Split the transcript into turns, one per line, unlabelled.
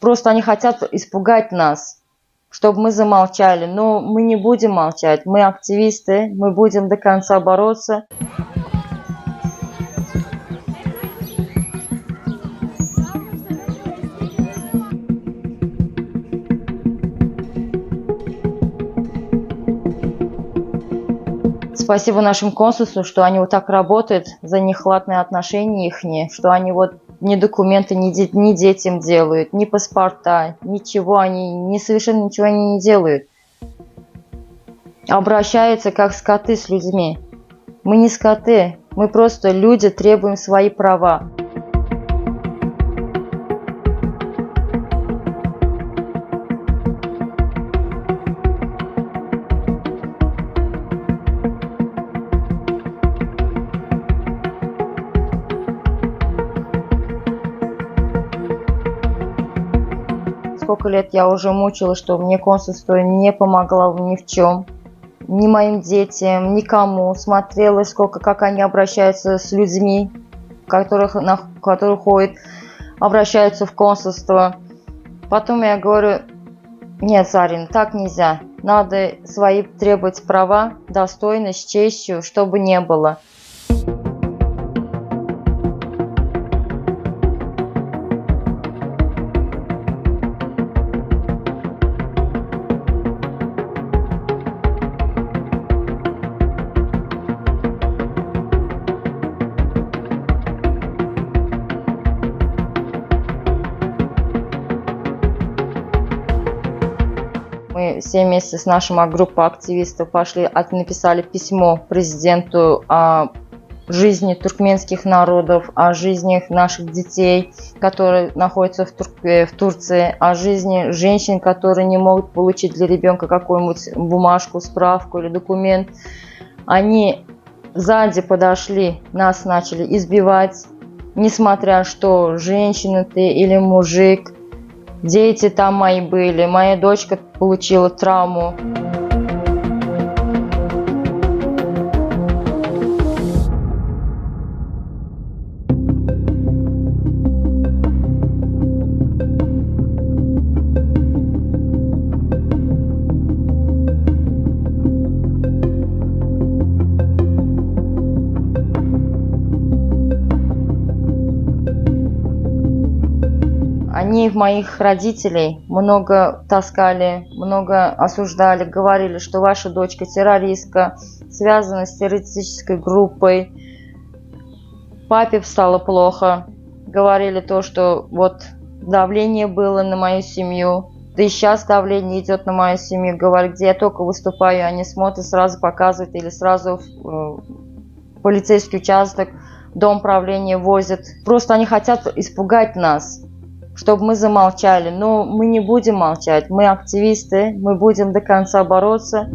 Просто они хотят испугать нас, чтобы мы замолчали. Но мы не будем молчать. Мы активисты, мы будем до конца бороться. Спасибо нашим консульству, что они вот так работают, за нехватные отношения их, что они вот ни документы, ни детям делают, ни паспорта, ничего они, совершенно ничего они не делают. Обращаются как скоты с людьми. Мы не скоты, мы просто люди, требуем свои права. Сколько лет я уже мучилась, что мне консульство не помогло ни в чем. Ни моим детям, никому. Смотрела, как они обращаются с людьми, которые ходят, обращаются в консульство. Потом я говорю: нет, Зарина, так нельзя. Надо свои требовать права, достойно, с честью, чтобы не было. Мы все вместе с нашей группой активистов написали письмо президенту о жизни туркменских народов, о жизни наших детей, которые находятся в Турции, о жизни женщин, которые не могут получить для ребенка какую-нибудь бумажку, справку или документ. Они сзади подошли, нас начали избивать, несмотря что женщина ты или мужик. Дети там мои были, моя дочка получила травму. Они моих родителей много таскали, много осуждали, говорили, что ваша дочка террористка, связана с террористической группой. Папе стало плохо. Говорили то, что вот давление было на мою семью. Да и сейчас давление идет на мою семью. Говорят, где я только выступаю, они смотрят, сразу показывают или сразу в полицейский участок, дом правления возят. Просто они хотят испугать нас, чтобы мы замолчали. Но мы не будем молчать. Мы активисты, мы будем до конца бороться.